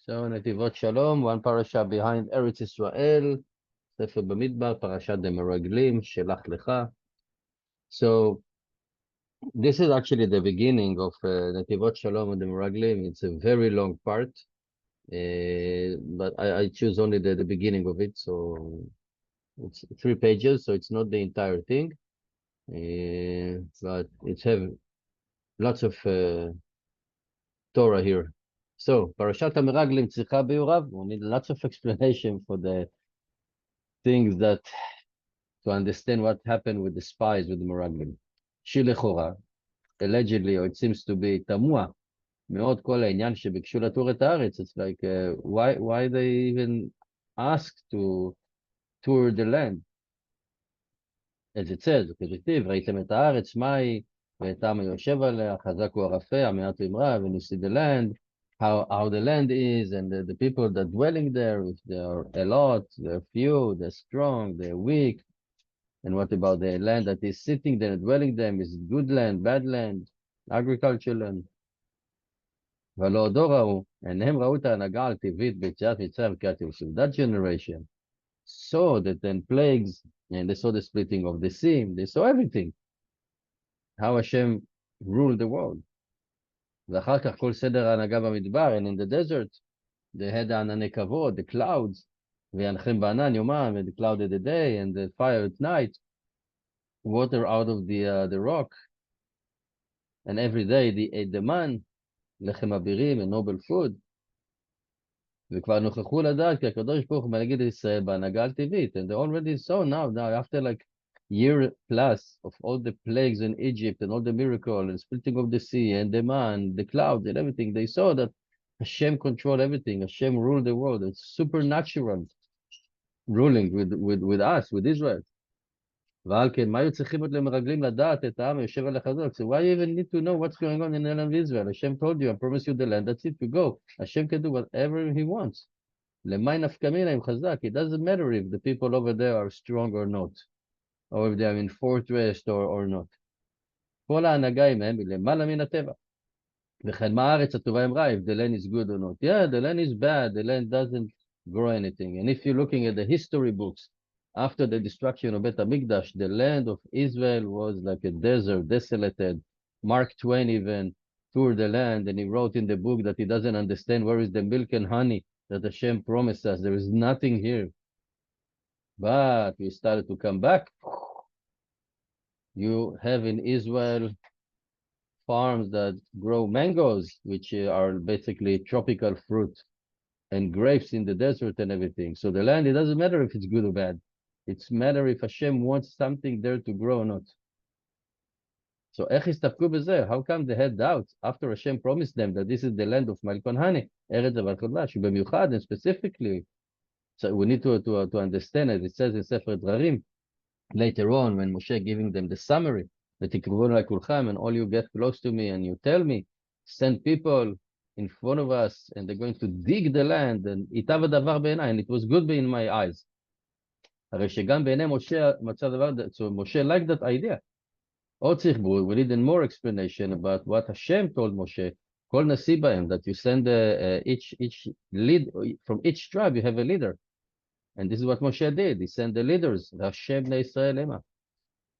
So Netivot Shalom, one Parashat behind Eretz Israel, Sefer Bamidbar, Parashat Shelach lech. So this is actually the beginning of Netivot Shalom and the Meraglim. It's a very long part, but I choose only the beginning of it. So it's 3 pages, so it's not the entire thing, but it's have lots of Torah here. So Parashat Meraglim Tzicha Be'urav. We need lots of explanation for the things that to understand what happened with the spies, with the Meraglim. שלכאורה, allegedly, or it seems to be תמוה, מאוד כל העניין שביקשו לתור את הארץ. It's like, why they even asked to tour the land? As it says, כדכתיב, ראיתם את הארץ, מהי, ואת העם היושב עליה, חזק הוא ערפיה, מעט ומרע, and you see the land, how the land is, and the people that dwelling there, if they are a lot, they're few, they're strong, they're weak. And what about the land that is sitting there, dwelling there? Is it good land, bad land, agricultural land? ולא עוד ראו, עיניהם ראו את ההנהגה על טבעית ביציאת מצרים קריאת ירושלים. That generation saw that then plagues, and they saw the splitting of the sea, they saw everything. How Hashem ruled the world. ואחר כך כל סדר ההנהגה במדבר, and in the desert, they had ענני כבוד, the clouds, וינחם בענן יומם, and the cloud of the day, and the fire at night, water out of the rock, and every day they ate the man, לחם אבירים, and noble food. וכבר נוכחו לדעת כי הקדוש ברוך הוא מנהיג את ישראל בהנהגה טבעית, and they already saw now after like year plus of all the plagues in Egypt and all the miracle and splitting of the sea and the man, the clouds and everything, they saw that Hashem control everything, Hashem rule the world. It's supernatural ruling with us, with Israel. ועל כן, מה היו צריכים עוד למרגלים לדעת את העם היושב על החזוק? So why you even need to know what's going on in the land of Israel? Hashem told you, I promise you the land, that's it, you go. Hashem can do whatever he wants. למאי נפקא מינה אם חזק? It doesn't matter if the people over there are strong or not, or if they are in fortress or not. כל ההנהגה עמהם היא למעלה מן הטבע. וכן מה הארץ הטובה אם רע, if the land is good or not. Yeah, the land is bad, the land doesn't grow anything. And if you're looking at the history books, after the destruction of Bet HaMikdash, the land of Israel was like a desert, desolated. Mark Twain even toured the land, and he wrote in the book that he doesn't understand where is the milk and honey that Hashem promised us. There is nothing here. But we started to come back. You have in Israel farms that grow mangoes, which are basically tropical fruit, and grapes in the desert and everything. So the land, it doesn't matter if it's good or bad. It's matter if Hashem wants something there to grow or not. So איך הסתפקו בזה? How come they had doubts after Hashem promised them that this is the land of milk and honey, ארץ זבת חלב, במיוחד and specifically. So we need to understand it. It says in Sefer Drarim, later on when Moshe giving them the summary, ותקרבו אלי כולכם, and all you get close to me and you tell me, send people in front of us and they're going to dig the land, and ייטב הדבר בעיניי, and it was good in my eyes. הרי שגם בעיני משה מצא דבר, so Moshe liked that idea. עוד צריך בו, we need more explanation about what Hashem told Moshe, כל נשיא בהם, that you send each lead, from each tribe you have a leader. And this is what Moshe did. He sent the leaders, Hashem leIsrael ema,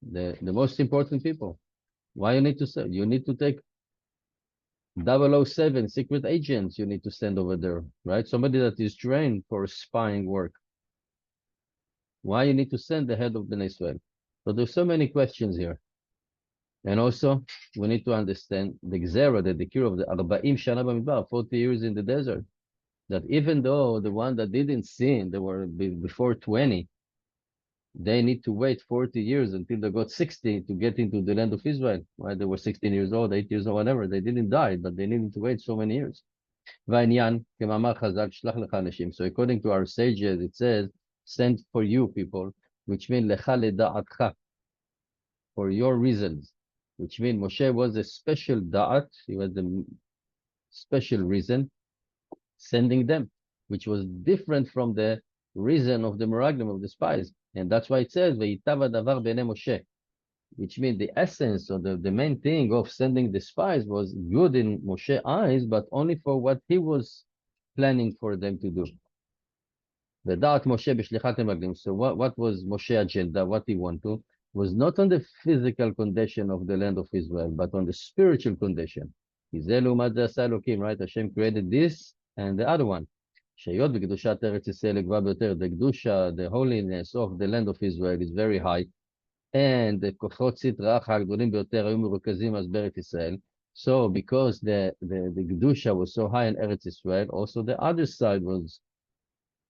the most important people. Why you need to say? You need to take 007 secret agents you need to send over there, right? Somebody that is trained for spying work. Why you need to send the head of Bnei Israel? So there's so many questions here. And also, we need to understand the Gzera, the decree of the 40 Shana Bamidbar, 40 years in the desert. That even though the one that didn't sin, they were before 20, they need to wait 40 years until they got 60 to get into the land of Israel. Right? They were 16 years old, 8 years old, whatever. They didn't die, but they needed to wait so many years. והעניין, כמאמר חז"ל, שלח לך אנשים. So according to our sages, it says, send for you people, which means לך לדעתך, for your reasons. Which means Moshe was a special da'at, he was the special reason, sending them, which was different from the reason of the meraglim, of the spies. And that's why it says, וייטב הדבר בעיני משה, which means the essence or the main thing of sending the spies was good in Moshe's eyes, but only for what he was planning for them to do. ודעת משה בשליחת המרגלים. So what was Moshe's agenda, what he wanted, was not on the physical condition of the land of Israel, but on the spiritual condition. כי זה לעומת זה עשה אלוקים, right? Hashem created this and the other one. שהיות בקדושת ארץ ישראל הגבוהה ביותר, the קדושה, the holiness of the land of Israel is very high, and the כוחות סטרא אחרא הגדולים ביותר היו מרוכזים אז בארץ ישראל. So because the קדושה was so high in Eretz Israel, also the other side was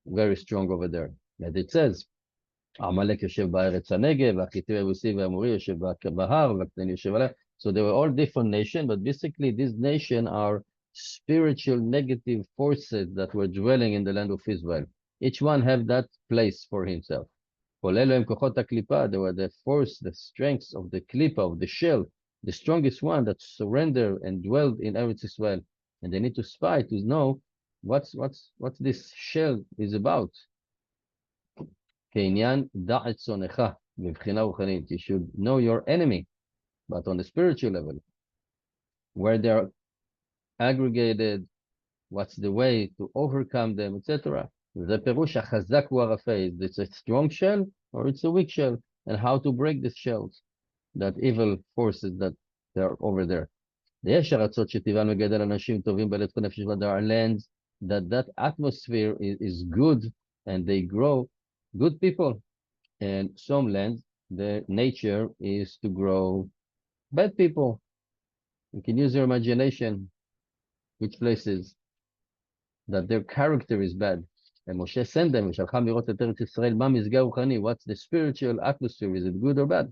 very strong over there. And it says, עמלק יושב בארץ הנגב, והחיתי והיבוסי והאמורי יושב בהר, והקטני יושב עליה. So they were all different nations, but basically these nations are spiritual negative forces that were dwelling in the land of Israel. Each one have that place for himself. כל אלו הם כוחות הקליפה, they were the force, the strengths of the klipa, of the shell, the strongest one that surrendered and dwelled in Eretz Israel. And they need to spy to know what's this shell is about. כעניין דעת שונאך מבחינה רוחנית. You should know your enemy, but on the spiritual level, where they're aggregated, what's the way to overcome them, etc. זה פירוש החזק הוא הרפה. It's a strong shell or it's a weak shell, and how to break these shells, that evil forces that they're over there. יש ארצות שטבען מגדל אנשים טובים בלב כל נפש. There are lands that atmosphere is good and they grow good people, and some lands the nature is to grow bad people. You can use your imagination which places that their character is bad. And Moshe sent them, ושלחה לראות את ארץ ישראל, מה מזגה רוחני, what's the spiritual atmosphere, is it good or bad?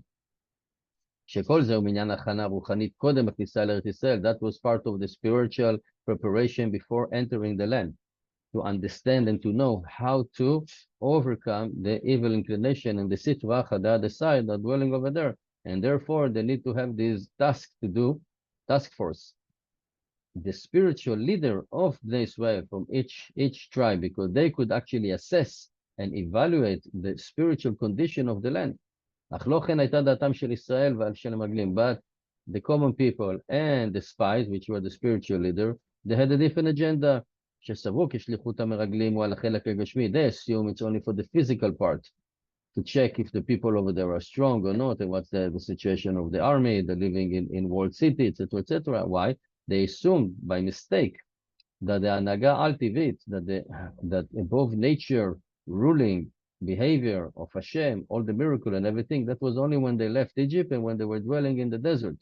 שכל זה הוא מעניין הכנה רוחנית קודם הכניסה לארץ ישראל. That was part of the spiritual preparation before entering the land, to understand and to know how to overcome the evil inclination and the sitra, the other side, that dwelling over there. And therefore, they need to have these tasks to do, task force. The spiritual leader of the Israel from each tribe, because they could actually assess and evaluate the spiritual condition of the land. אך לא כן הייתה דעתם של ישראל ועל של המרגלים, but the common people and the spies, which were the spiritual leader, they had a different agenda. שסברו כשליחות המרגלים הוא על החלק הגשמי. They assume it's only for the physical part, to check if the people over there are strong or not, and what's the situation of the army, the living in walled city, etc., etc. Why? They assumed by mistake that the הנהגה על-טבעית, that above nature ruling behavior of Hashem, all the miracle and everything, that was only when they left Egypt and when they were dwelling in the desert.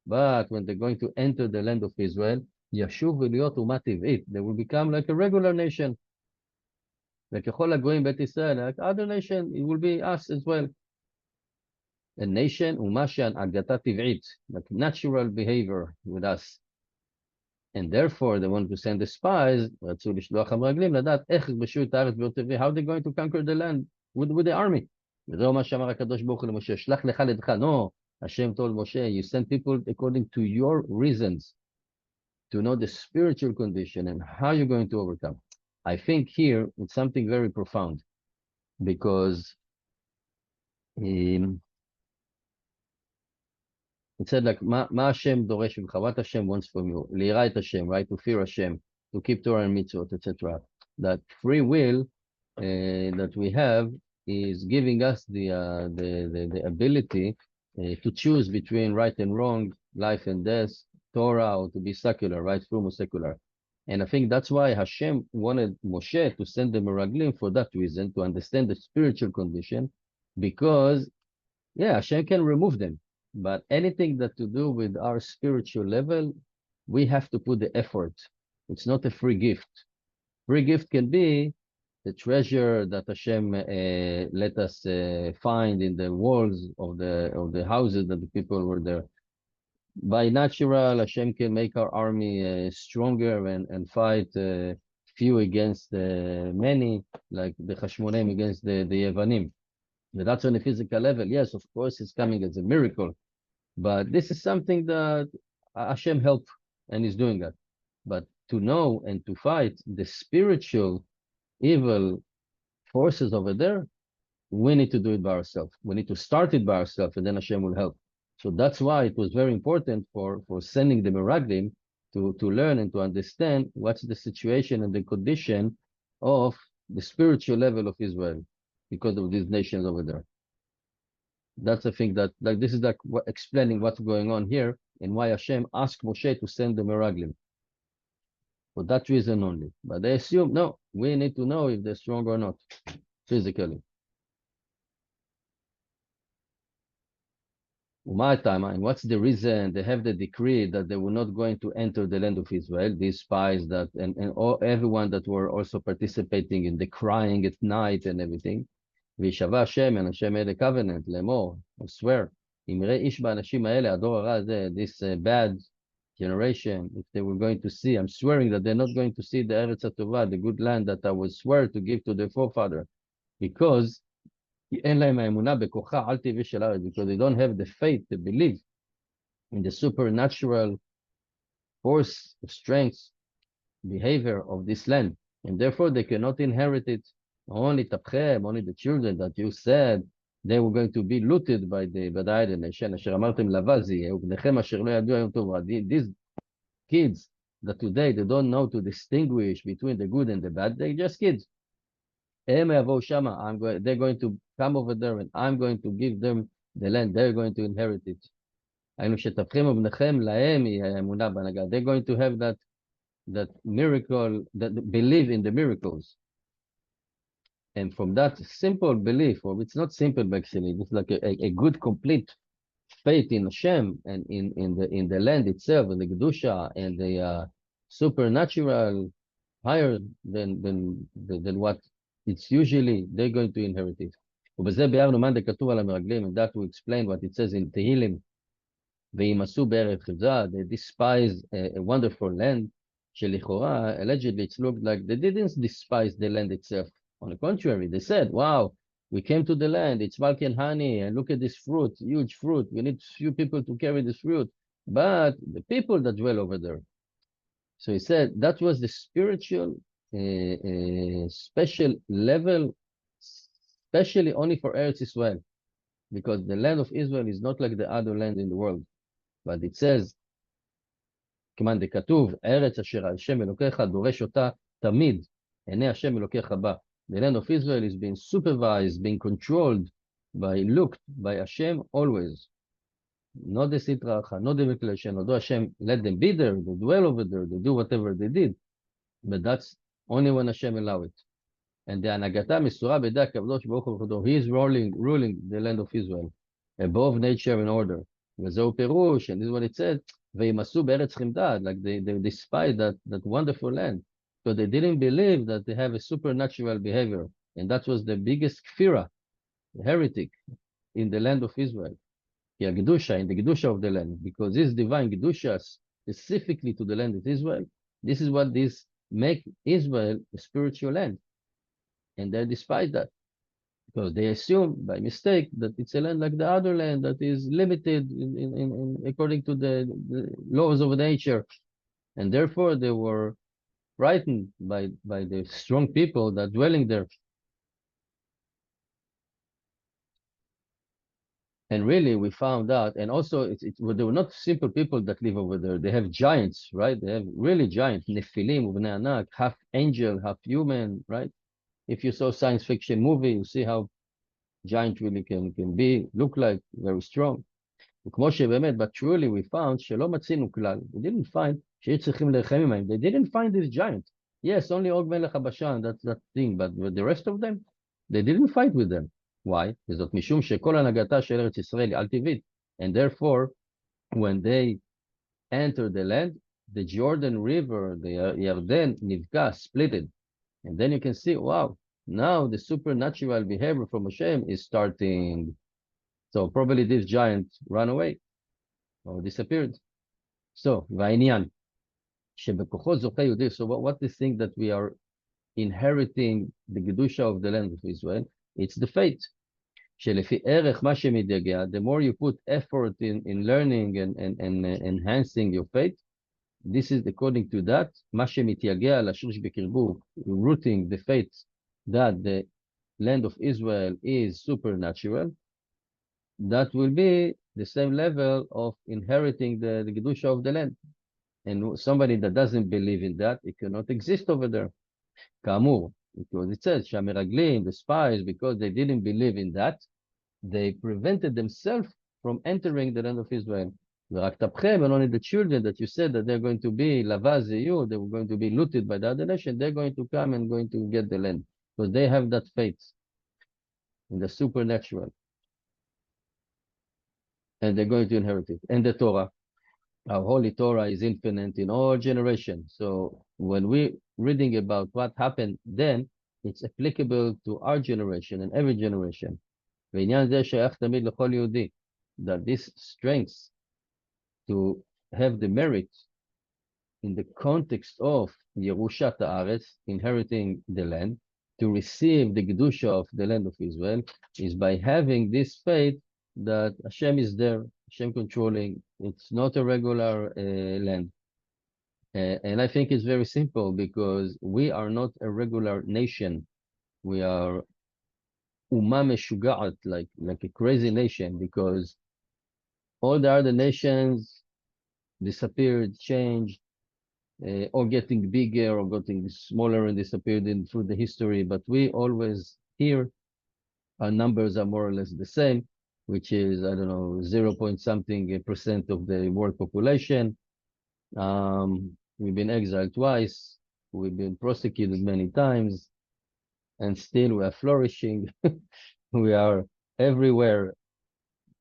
But when they're going to enter the land of Israel, ישוב להיות אומה טבעית, they will become like a regular nation. וככל הגויים בית ישראל, like other nation, it will be us as well. A nation, אומה שהנהגתה טבעית, like natural behavior with us. And therefore, they want to send the spies, רצו לשלוח המרגלים, לדעת איך יכבשו את הארץ באור טבעי, how they're going to conquer the land with the army. וזהו מה שאמר הקדוש ברוך הוא למשה, שלח לך לדך. No, Hashem told Moshe, you send people according to your reasons, to know the spiritual condition and how you're going to overcome. I think here it's something very profound, because it said like, מה השם דורש ממך, what Hashem wants from you, ליראה את השם, right, to fear Hashem, to keep Torah and mitzvot, etc. That free will that we have is giving us the ability to choose between right and wrong, life and death, Torah, or to be secular, right, frum or secular. And I think that's why Hashem wanted Moshe to send the Meraglim for that reason, to understand the spiritual condition, because, yeah, Hashem can remove them, but anything that to do with our spiritual level, we have to put the effort. It's not a free gift. Free gift can be the treasure that Hashem let us find in the walls of the houses that the people were there. By natural, Hashem can make our army stronger and fight few against many, like the Hashmonaim against the Yevanim. But that's on a physical level. Yes, of course, it's coming as a miracle. But this is something that Hashem helped and is doing that. But to know and to fight the spiritual evil forces over there, we need to do it by ourselves. We need to start it by ourselves, and then Hashem will help. So that's why it was very important for sending the Meraglim to learn and to understand what's the situation and the condition of the spiritual level of Israel because of these nations over there. That's the thing that, like, this is like explaining what's going on here and why Hashem asked Moshe to send the Meraglim. For that reason only. But they assume, no, we need to know if they're strong or not, physically. And what's the reason they have the decree that they were not going to enter the land of Israel? These spies that and everyone that were also participating in the crying at night and everything. וישבע השם, and Hashem made a covenant, לאמור, I swear, אם יראה איש באנשים האלה, הדור הרע הזה, this bad generation, if they were going to see, I'm swearing that they're not going to see the Eretz HaTovah, the good land that I would swear to give to their forefather, because אין להם האמונה בכוחה על טבעי של הארץ, because they don't have the faith, the belief in the supernatural force, strength, behavior of this land, and therefore they cannot inherit it. Only Tapchem, only the children that you said they were going to be looted by the idol nation. אשר אמרתם לבזי, ובניכם אשר לא ידעו היום טוב. These kids that today they don't know to distinguish between the good and the bad, they're just kids. הם יבואו שמה, they're going to come over there and I'm going to give them the land, they're going to inherit it. היינו שתפכם ובניכם להם היא האמונה בהנהגה. They're going to have that miracle, that believe in the miracles. And from that simple belief, or it's not simple actually, it's like a good complete faith in Hashem and in the land itself, and the Kedusha and the supernatural higher than what it's usually they're going to inherit it. ובזה ביארנו מה כתוב על המרגלים, and that will explain what it says in Tehillim. וימסו בערב חבזה, they despise a wonderful land, שלכאורה, allegedly it looked like they didn't despise the land itself. On the contrary, they said, wow, we came to the land, it's milk and honey, and look at this fruit, huge fruit. We need few people to carry this fruit. But the people that dwell over there. So he said that was the spiritual special level, especially only for Eretz Israel. Because the land of Israel is not like the other land in the world. But it says, כמאן דכתוב, ארץ אשר השם אלוקיך דורש אותה תמיד, עיני השם אלוקיך בה. The land of Israel is being supervised, being controlled, looked by Hashem always. Not the Sitra Achra, not the Miklashen, although Hashem let them be there, they dwell over there, they do whatever they did. But that's only when Hashem allow it. And the Anagata Misura B'da Kavdosh Baruch Hu V'chodo, he is ruling the land of Israel, above nature and order. V'zeu Perush, and this is what it said, V'yimasu Be'eretz Chimdad, like they despise that wonderful land. So they didn't believe that they have a supernatural behavior. And that was the biggest kfira, the heretic, in the land of Israel. In the Kedusha of the land. Because this divine Kedusha, specifically to the land of Israel, this is what this make Israel a spiritual land. And they despise that. Because they assume by mistake that it's a land like the other land that is limited in according to the laws of nature. And therefore they were frightened by the strong people that dwelling there. And really we found out, and also they were not simple people that live over there. They have giants, right? They have really giants, Nephilim, Ubnei Anak, half angel, half human, right? If you saw science fiction movie, you see how giant really can be, look like, very strong. But truly we found שלא מצינו כלל. We didn't find שהיו צריכים להילחם עמהם. They didn't find this giant. Yes, only Og Melech HaBashan, that's that thing, but the rest of them, they didn't fight with them. Why? וזאת משום שכל הנהגתה של ארץ ישראל היא על טבעית. And therefore, when they enter the land, the Jordan River, the Yarden, נבקע, splitted. And then you can see, wow, now the supernatural behavior from Hashem is starting. So probably this giant ran away or disappeared. So, והעניין, שבכוחו זוכה יהודי, so what is thing that we are inheriting the Kedusha of the land of Israel? It's the faith. שלפי ערך מה שמתייגע, the more you put effort in learning and enhancing your faith, this is according to that, מה שמתייגע לשורש בקרבו, rooting the faith that the land of Israel is supernatural, that will be the same level of inheriting the Kedusha of the land. And somebody that doesn't believe in that, it cannot exist over there. כאמור, because it says שהמרגלים, the spies, because they didn't believe in that, they prevented themselves from entering the land of Israel. ורק תפכם, and only the children that you said that they're going to be לבז יהיו, they were going to be looted by the other nation, they're going to come and going to get the land. Because they have that faith in the supernatural. And they're going to inherit it. And the Torah, our holy Torah is infinite in all generations. So when we're reading about what happened then, it's applicable to our generation and every generation. ועניין זה שייך תמיד לכל יהודי, that this strength to have the merit in the context of ירושת הארץ, inheriting the land, to receive the Kedusha of the land of Israel, is by having this faith that Hashem is there, Hashem controlling. It's not a regular land. And I think it's very simple because we are not a regular nation. We are Ummah Meshuga'at, like a crazy nation, because all the other nations disappeared, changed, or getting bigger or getting smaller and disappeared through the history. But we always here, our numbers are more or less the same, which is, I don't know, 0 point something percent of the world population. We've been exiled twice. We've been prosecuted many times. And still we are flourishing. We are everywhere.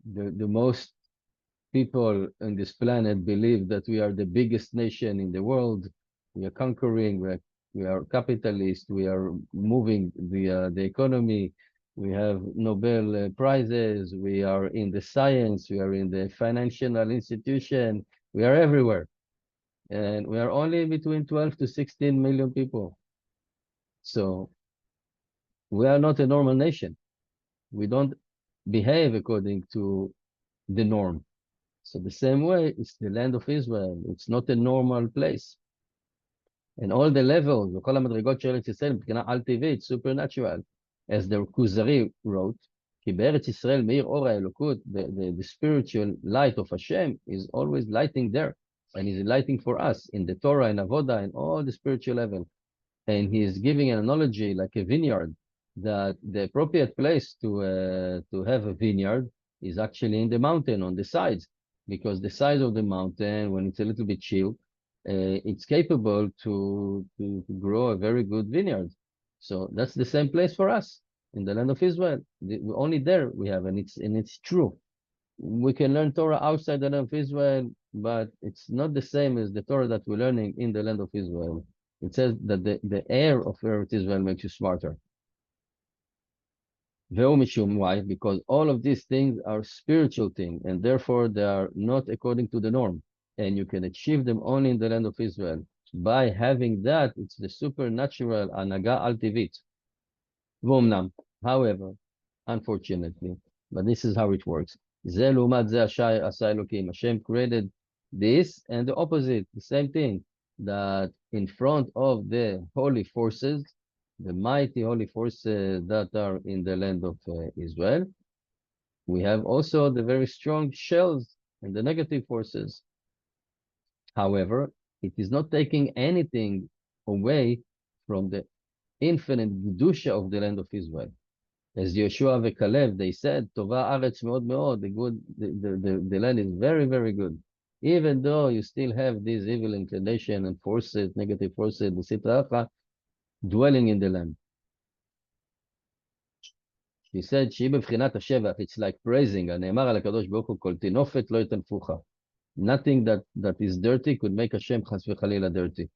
The most people on this planet believe that we are the biggest nation in the world. We are conquering. We are capitalists. We are moving the economy. We have Nobel prizes. We are in the science. We are in the financial institution. We are everywhere. And we are only between 12 to 16 million people. So we are not a normal nation. We don't behave according to the norm. So the same way, it's the land of Israel. It's not a normal place. And all the levels, וכל המדרגות של ארץ ישראל, מבחינה על-טבעית, supernatural, as the Kuzari wrote, כי בארץ ישראל מאיר אור האלוקות, the spiritual light of Hashem is always lighting there, and is lighting for us in the Torah and Avodah and all the spiritual level. And he is giving an analogy like a vineyard, that the appropriate place to have a vineyard is actually in the mountain on the sides, because the sides of the mountain, when it's a little bit chill, it's capable to grow a very good vineyard. So that's the same place for us in the land of Israel. Only there we have, and it's true. We can learn Torah outside the land of Israel, but it's not the same as the Torah that we're learning in the land of Israel. It says that the air of Eretz Israel makes you smarter. Why? Because all of these things are spiritual things, and therefore they are not according to the norm. And you can achieve them only in the land of Israel. By having that, it's the supernatural anaga al-tivit. However, unfortunately, but this is how it works. Hashem created this and the opposite, the same thing, that in front of the holy forces, the mighty holy forces that are in the land of Israel, we have also the very strong shells and the negative forces. However, it is not taking anything away from the infinite Kedusha of the land of Israel. As Yeshua and Caleb, they said, Tova Aretz Meod Meod, the land is very, very good. Even though you still have these evil inclination and forces, negative forces, the Sitra Achra, dwelling in the land. He said, שהיא בבחינת השבח, it's like praising, הנאמר על הקדוש ברוך הוא, כל תינופת לא יטנפוך. Nothing that is dirty could make Hashem chas v'chalila dirty.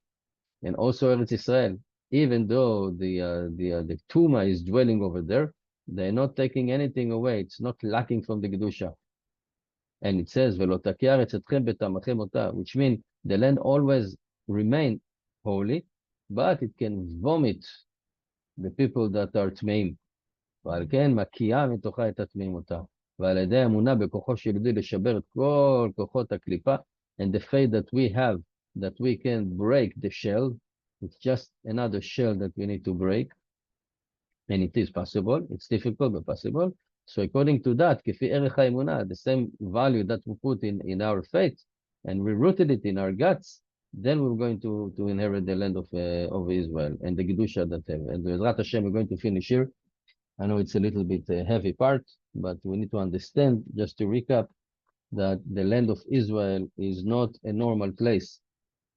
And also Eretz Israel, even though the Tuma is dwelling over there, they're not taking anything away. It's not lacking from the Kedusha. And it says, ולא תקיא ארץ אתכם בטמאכם אותה, which means the land always remain holy, but it can vomit the people that are טמאים. ועל כן מקיאה מתוכה את הטמאים אותה. ועל ידי האמונה בכוחו של יהודי לשבר את כל כוחות הקליפה, and the faith that we have, that we can break the shell, it's just another shell that we need to break, and it is possible, it's difficult but possible. So according to that, כפי ערך האמונה, the same value that we put in our faith, and we rooted it in our guts, then we're going to inherit the land of Israel and the Gedusha that have. And Bezrat Hashem, we're going to finish here. I know it's a little bit heavy part, but we need to understand, just to recap, that the land of Israel is not a normal place.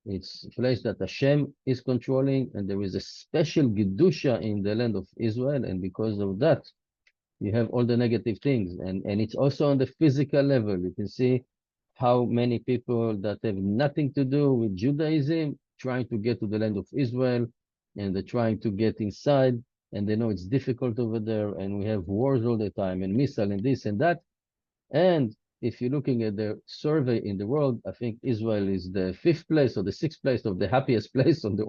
It's a place that Hashem is controlling, and there is a special Gedusha in the land of Israel, and because of that, you have all the negative things. And it's also on the physical level. You can see how many people that have nothing to do with Judaism trying to get to the land of Israel, and they're trying to get inside, and they know it's difficult over there, and we have wars all the time, and missile, and this and that. And if you're looking at the survey in the world, I think Israel is the 5th place or the 6th place of the happiest place on the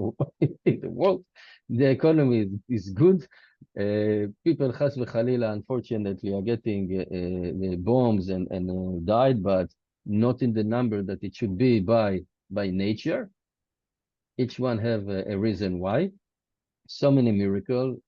in the world. The economy is good. People, chas v'chalila, unfortunately, are getting bombs and died, but not in the number that it should be by nature. Each one have a reason why. So many miracles,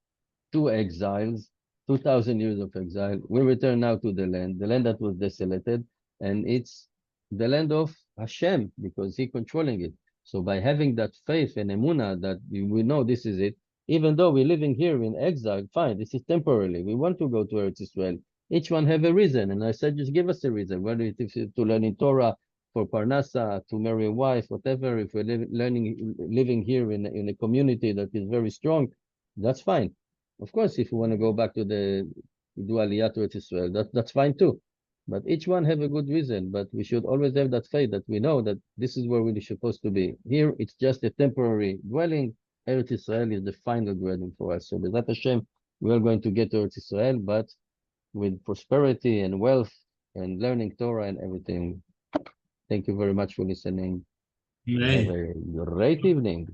2 exiles, 2,000 years of exile. We return now to the land that was desolated, and it's the land of Hashem because He controlling it. So by having that faith and emunah that we know this is it, even though we're living here in exile, fine, this is temporarily. We want to go to Eretz Israel. Each one have a reason, and I said, just give us a reason. Whether it is to learn in Torah, for Parnasa, to marry a wife, whatever. If we're living here in a community that is very strong, that's fine. Of course, if you want to go back to do Aliyah to Israel, that's fine too. But each one have a good reason. But we should always have that faith that we know that this is where we're supposed to be. Here, it's just a temporary dwelling. Eretz Israel is the final dwelling for us. So, Bezrat Hashem, we are going to get to Eretz Israel, but with prosperity and wealth and learning Torah and everything. Thank you very much for listening. Have a great evening.